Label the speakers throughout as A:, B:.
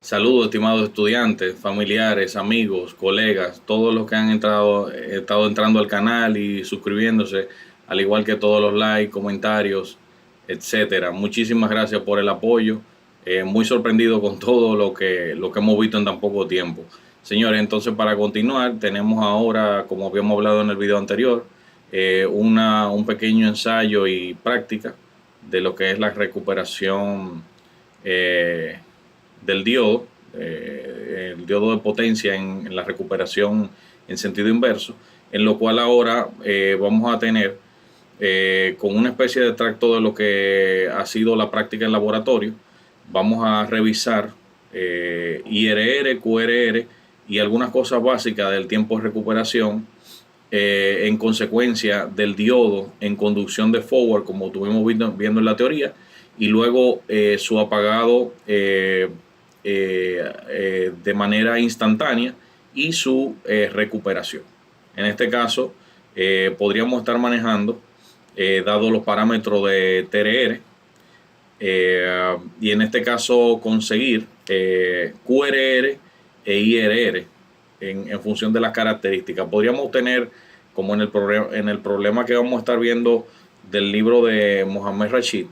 A: Saludos, estimados estudiantes, familiares, amigos, colegas, todos los que han estado entrando al canal y suscribiéndose, al igual que todos los likes, comentarios, etcétera. Muchísimas gracias por el apoyo. Muy sorprendido con todo lo que hemos visto en tan poco tiempo. Señores, entonces para continuar, tenemos ahora, como habíamos hablado en el video anterior, un pequeño ensayo y práctica de lo que es la recuperación eh, del diodo, el diodo de potencia en la recuperación en sentido inverso, en lo cual ahora vamos a tener con una especie de extracto de lo que ha sido la práctica en laboratorio, vamos a revisar IRR, QRR y algunas cosas básicas del tiempo de recuperación en consecuencia del diodo en conducción de forward, como estuvimos viendo en la teoría, y luego su apagado de manera instantánea y su recuperación. En este caso, podríamos estar manejando, dado los parámetros de TRR, y en este caso conseguir QRR e IRR en función de las características. Podríamos tener, como en el problema que vamos a estar viendo del libro de Mohamed Rashid,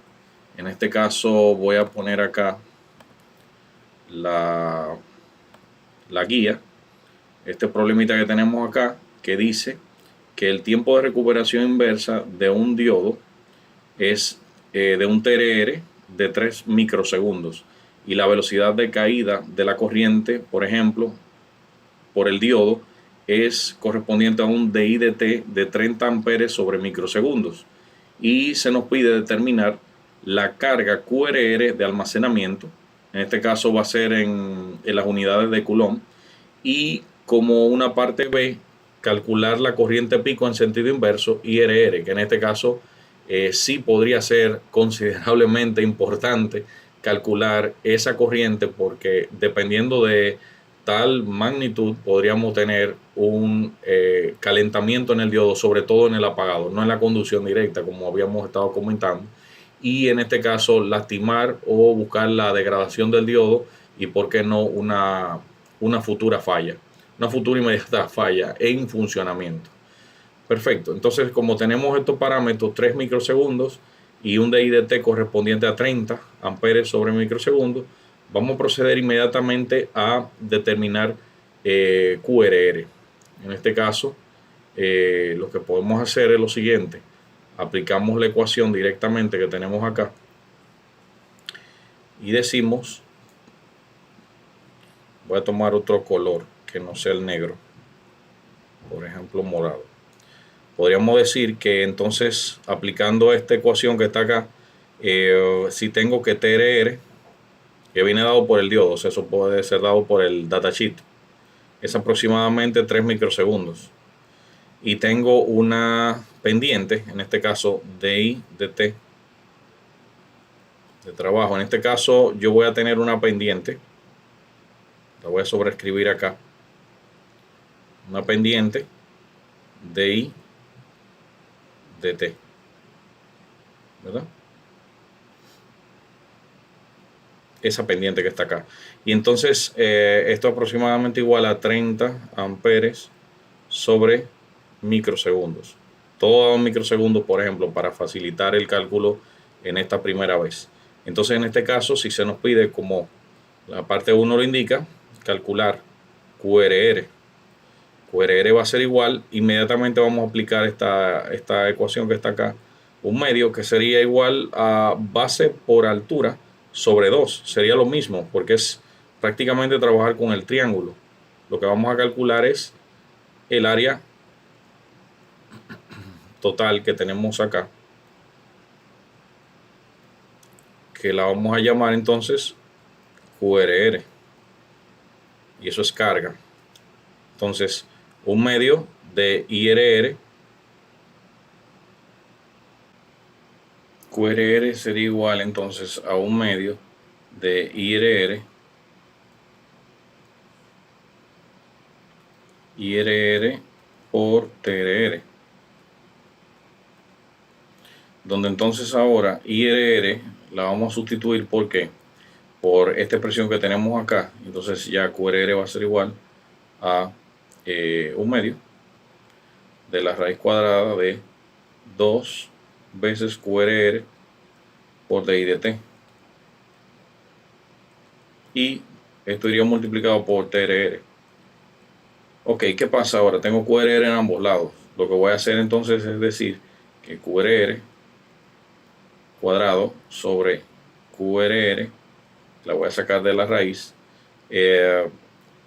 A: en este caso voy a poner acá la, la guía, este problemita que tenemos acá, que dice que el tiempo de recuperación inversa de un diodo es de un TRR de 3 microsegundos y la velocidad de caída de la corriente, por ejemplo, por el diodo, es correspondiente a un DI/dt de 30 amperes sobre microsegundos. Y se nos pide determinar la carga QRR de almacenamiento. En este caso va a ser en las unidades de Coulomb. Y como una parte B, calcular la corriente pico en sentido inverso, IRR, que en este caso sí podría ser considerablemente importante calcular esa corriente, porque dependiendo de tal magnitud podríamos tener un calentamiento en el diodo, sobre todo en el apagado, no en la conducción directa como habíamos estado comentando, y en este caso lastimar o buscar la degradación del diodo y por qué no una futura falla, una futura inmediata falla en funcionamiento. Perfecto, entonces como tenemos estos parámetros 3 microsegundos y un DI/dt correspondiente a 30 amperes sobre microsegundos, vamos a proceder inmediatamente a determinar QRR. En este caso, lo que podemos hacer es lo siguiente: aplicamos la ecuación directamente que tenemos acá y decimos, voy a tomar otro color que no sea el negro, por ejemplo morado. Podríamos decir que entonces, aplicando esta ecuación que está acá, si tengo que TRR, que viene dado por el diodo, o sea, eso puede ser dado por el datasheet, es aproximadamente 3 microsegundos. Y tengo una pendiente, en este caso DI/dt de trabajo. En este caso yo voy a tener una pendiente, la voy a sobreescribir acá, una pendiente DI/dt, ¿verdad? Esa pendiente que está acá. Y entonces esto es aproximadamente igual a 30 amperes sobre microsegundos. Todo microsegundos, por ejemplo, para facilitar el cálculo en esta primera vez. Entonces, en este caso, si se nos pide, como la parte 1 lo indica, calcular QRR. QRR va a ser igual, inmediatamente vamos a aplicar esta ecuación que está acá, un medio que sería igual a base por altura sobre 2. Sería lo mismo, porque es prácticamente trabajar con el triángulo. Lo que vamos a calcular es el área total que tenemos acá, que la vamos a llamar entonces QRR, y eso es carga. Entonces, un medio de IRR, QRR sería igual entonces a un medio de IRR por TRR, donde entonces ahora IRR la vamos a sustituir. ¿Por qué? por esta expresión que tenemos acá. Entonces ya QRR va a ser igual a 1/2 de la raíz cuadrada de 2 veces QRR por DI de T. Y esto iría multiplicado por TRR. Ok, ¿qué pasa ahora? Tengo QRR en ambos lados. Lo que voy a hacer entonces es decir que QRR cuadrado sobre QRR, la voy a sacar de la raíz.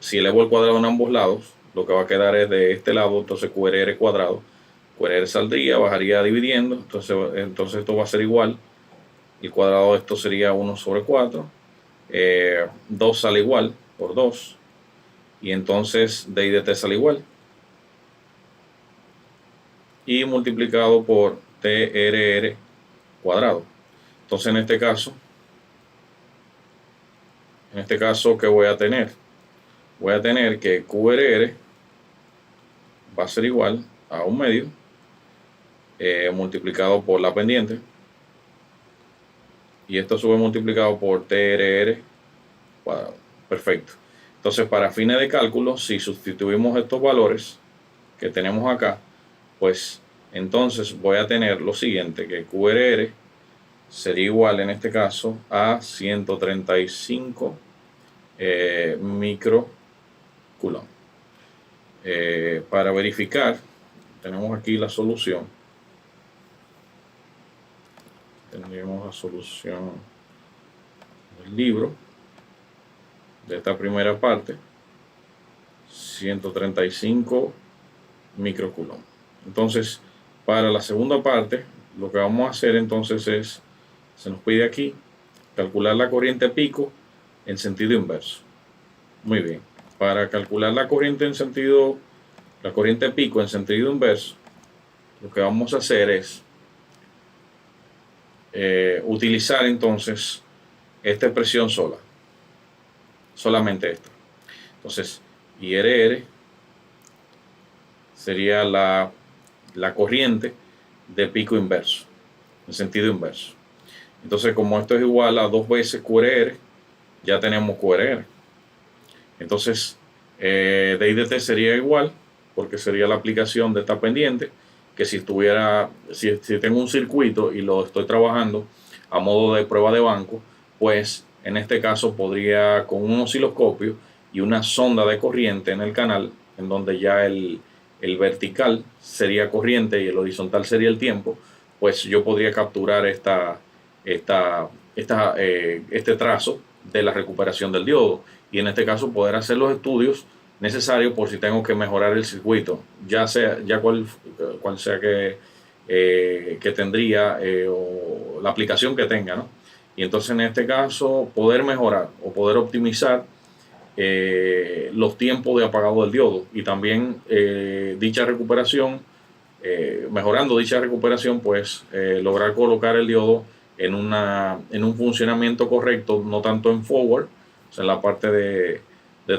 A: Si elevo el cuadrado en ambos lados, lo que va a quedar es de este lado, entonces QRR cuadrado. QRR saldría, bajaría dividiendo, entonces esto va a ser igual. El cuadrado de esto sería 1 sobre 4. 2 sale igual por 2. Y entonces DI de T sale igual. Y multiplicado por TRR cuadrado. Entonces en este caso, ¿qué voy a tener? Voy a tener que QRR va a ser igual a 1/2 multiplicado por la pendiente. Y esto sube multiplicado por TRR cuadrado. Perfecto. Entonces, para fines de cálculo, si sustituimos estos valores que tenemos acá, pues entonces voy a tener lo siguiente, que QRR sería igual en este caso a 135 microcoulomb. Para verificar, tenemos aquí la solución. Tendríamos la solución del libro de esta primera parte, 135 microcoulomb. Entonces, para la segunda parte, lo que vamos a hacer entonces es, se nos pide aquí, calcular la corriente pico en sentido inverso. Muy bien, para calcular la corriente pico en sentido inverso, lo que vamos a hacer es utilizar entonces esta expresión solamente esta. Entonces, IRR sería la corriente de pico inverso, en sentido inverso. Entonces, como esto es igual a 2 veces QRR, ya tenemos QRR. Entonces, DI de T sería igual, porque sería la aplicación de esta pendiente, que si tengo un circuito y lo estoy trabajando a modo de prueba de banco, pues en este caso podría, con un osciloscopio y una sonda de corriente en el canal, en donde ya el vertical sería corriente y el horizontal sería el tiempo, pues yo podría capturar este trazo de la recuperación del diodo, y en este caso poder hacer los estudios necesarios por si tengo que mejorar el circuito, ya cual sea que tendría o la aplicación que tenga, ¿no? Y entonces en este caso poder mejorar o poder optimizar los tiempos de apagado del diodo, y también dicha recuperación, mejorando dicha recuperación, pues lograr colocar el diodo en un funcionamiento correcto, no tanto en forward, o sea, en la parte de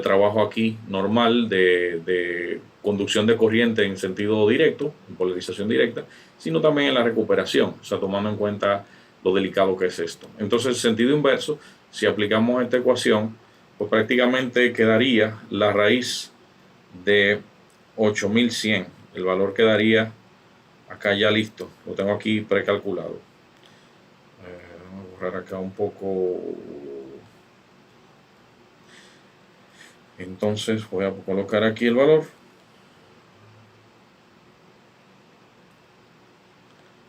A: trabajo aquí normal de conducción de corriente en sentido directo, en polarización directa, sino también en la recuperación, o sea, tomando en cuenta lo delicado que es esto. Entonces, en sentido inverso, si aplicamos esta ecuación, pues prácticamente quedaría la raíz de 8100. El valor quedaría acá ya listo, lo tengo aquí precalculado. Vamos a borrar acá un poco. Entonces voy a colocar aquí el valor,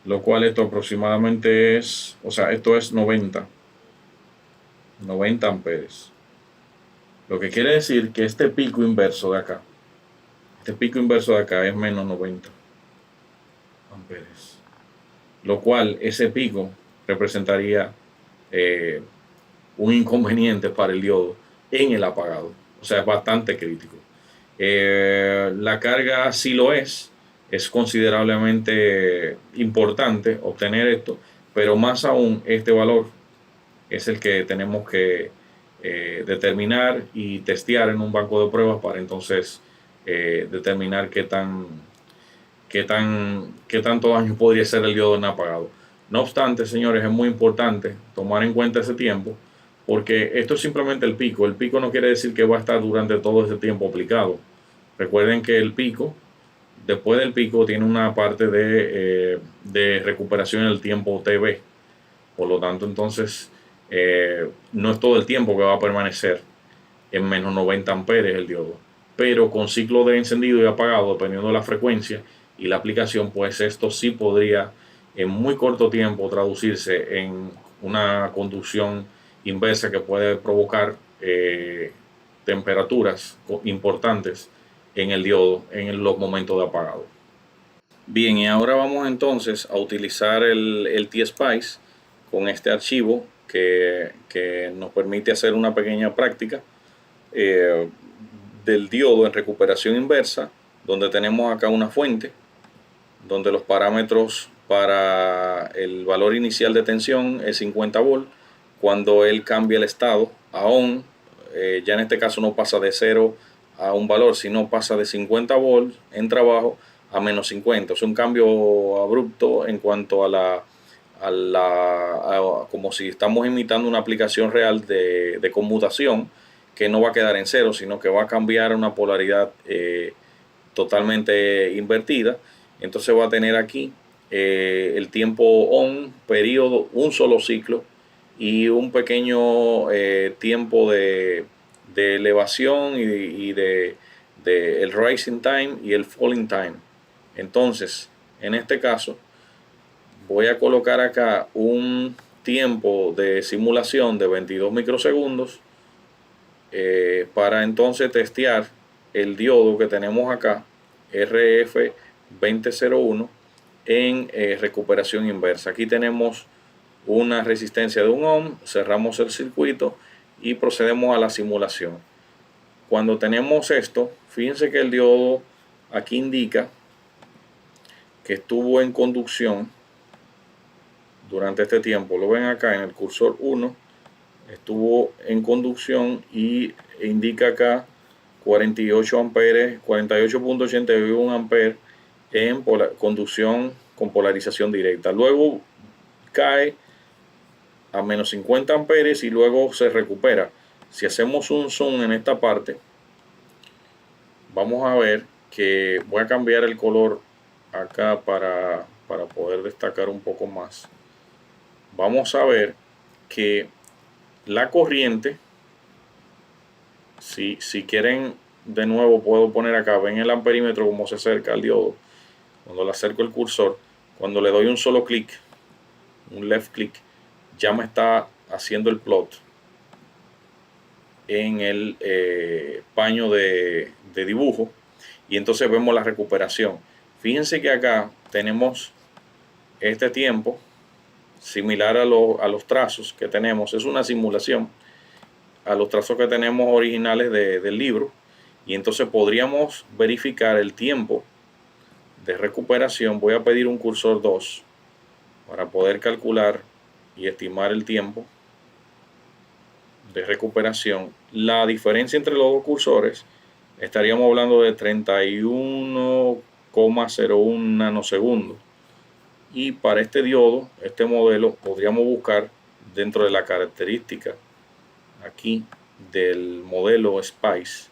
A: lo cual esto aproximadamente es, o sea, esto es 90 amperes. Lo que quiere decir que este pico inverso de acá es menos 90 amperes. Lo cual ese pico representaría un inconveniente para el diodo en el apagado. O sea, es bastante crítico. La carga sí lo es considerablemente importante obtener esto, pero más aún este valor es el que tenemos que determinar y testear en un banco de pruebas para entonces determinar qué tanto daño podría ser el diodo en apagado. No obstante, señores, es muy importante tomar en cuenta ese tiempo, porque esto es simplemente el pico. El pico no quiere decir que va a estar durante todo ese tiempo aplicado. Recuerden que el pico, después del pico, tiene una parte de recuperación en el tiempo TV. Por lo tanto, entonces, no es todo el tiempo que va a permanecer en menos 90 amperes el diodo. Pero con ciclo de encendido y apagado, dependiendo de la frecuencia y la aplicación, pues esto sí podría en muy corto tiempo traducirse en una conducción inversa que puede provocar temperaturas importantes en el diodo en los momentos de apagado. Bien, y ahora vamos entonces a utilizar el T-Spice con este archivo que nos permite hacer una pequeña práctica eh, del diodo en recuperación inversa, donde tenemos acá una fuente, donde los parámetros para el valor inicial de tensión es 50 volt. Cuando él cambia el estado a on, ya en este caso no pasa de 0 a un valor, sino pasa de 50 volts en trabajo a menos 50. Es un cambio abrupto en cuanto como si estamos imitando una aplicación real de conmutación, que no va a quedar en cero, sino que va a cambiar una polaridad totalmente invertida. Entonces va a tener aquí el tiempo on, periodo, un solo ciclo y un pequeño tiempo de elevación y de el rising time y el falling time. Entonces, en este caso, voy a colocar acá un tiempo de simulación de 22 microsegundos para entonces testear el diodo que tenemos acá, RF2001, en recuperación inversa. Aquí tenemos una resistencia de 1 ohm, cerramos el circuito y procedemos a la simulación. Cuando tenemos esto, fíjense que el diodo aquí indica que estuvo en conducción durante este tiempo. Lo ven acá en el cursor 1, estuvo en conducción y indica acá 48 amperes, 48.81 amperes en conducción con polarización directa. Luego cae a menos 50 amperes y luego se recupera. Si hacemos un zoom en esta parte, vamos a ver que voy a cambiar el color acá para poder destacar un poco más. Vamos a ver que la corriente, si quieren de nuevo puedo poner acá, ven el amperímetro como se acerca al diodo. Cuando le acerco el cursor, cuando le doy un solo clic, un left click, ya me está haciendo el plot en el paño de dibujo, y entonces vemos la recuperación. Fíjense que acá tenemos este tiempo similar a los trazos que tenemos, es una simulación a los trazos que tenemos originales del libro, y entonces podríamos verificar el tiempo de recuperación. Voy a pedir un cursor 2 para poder calcular y estimar el tiempo de recuperación. La diferencia entre los dos cursores, estaríamos hablando de 31,01 nanosegundos. Y para este diodo, este modelo, podríamos buscar dentro de la característica aquí del modelo Spice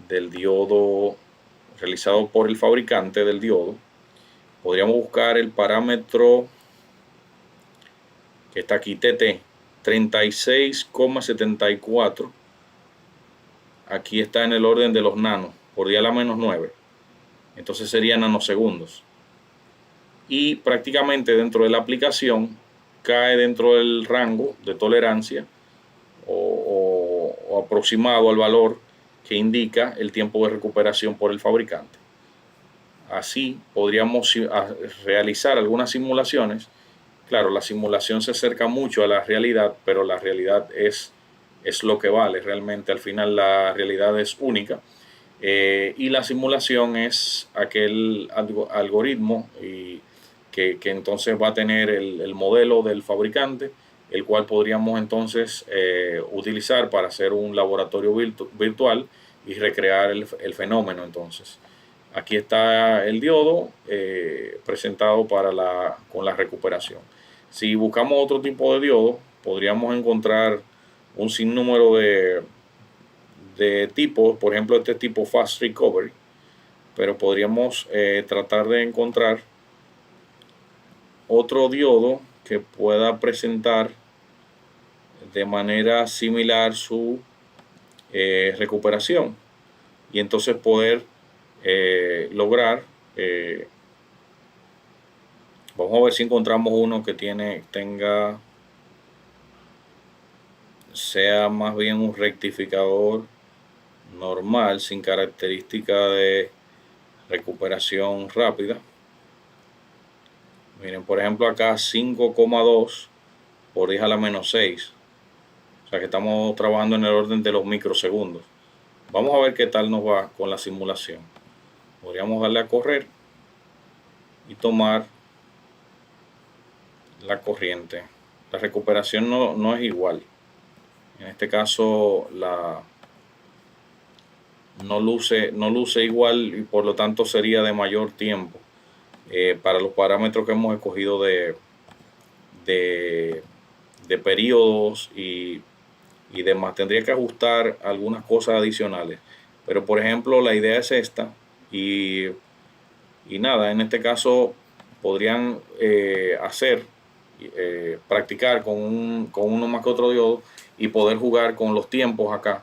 A: del diodo realizado por el fabricante del diodo, podríamos buscar el parámetro que está aquí, TT 36,74. aquí está en el orden de los nanos por 10 a la menos 9, entonces serían nanosegundos, y prácticamente dentro de la aplicación cae dentro del rango de tolerancia o aproximado al valor que indica el tiempo de recuperación por el fabricante. Así podríamos realizar algunas simulaciones. Claro, la simulación se acerca mucho a la realidad, pero la realidad es lo que vale. Realmente al final la realidad es única, y la simulación es aquel algoritmo que entonces va a tener el modelo del fabricante, el cual podríamos entonces utilizar para hacer un laboratorio virtual y recrear el fenómeno. Entonces aquí está el diodo presentado con la recuperación. Si buscamos otro tipo de diodo, podríamos encontrar un sinnúmero de tipos, por ejemplo este tipo Fast Recovery, pero podríamos tratar de encontrar otro diodo que pueda presentar de manera similar su recuperación, y entonces poder lograr, vamos a ver si encontramos uno que sea más bien un rectificador normal sin característica de recuperación rápida. Miren, por ejemplo acá 5,2 por 10 a la menos 6, o sea que estamos trabajando en el orden de los microsegundos. Vamos a ver qué tal nos va con la simulación. Podríamos darle a correr y tomar la corriente. La recuperación no es igual. En este caso no luce igual, y por lo tanto sería de mayor tiempo para los parámetros que hemos escogido de periodos y demás. Tendría que ajustar algunas cosas adicionales, pero por ejemplo la idea es esta, y nada, en este caso podrían practicar con uno más que otro diodo y poder jugar con los tiempos acá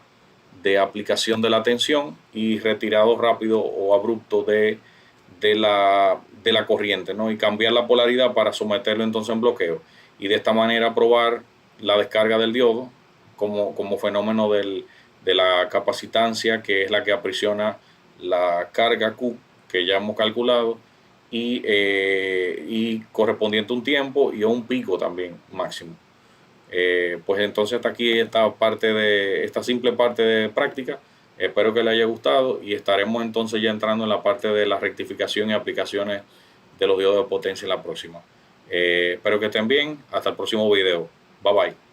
A: de aplicación de la tensión y retirado rápido o abrupto de la corriente, ¿no? Y cambiar la polaridad para someterlo entonces en bloqueo, y de esta manera probar la descarga del diodo como fenómeno de la capacitancia, que es la que aprisiona la carga Q que ya hemos calculado, y correspondiente a un tiempo y a un pico también máximo. Pues entonces hasta aquí esta simple parte de práctica. Espero que les haya gustado, y estaremos entonces ya entrando en la parte de la rectificación y aplicaciones de los diodos de potencia en la próxima. Espero que estén bien. Hasta el próximo video. Bye bye.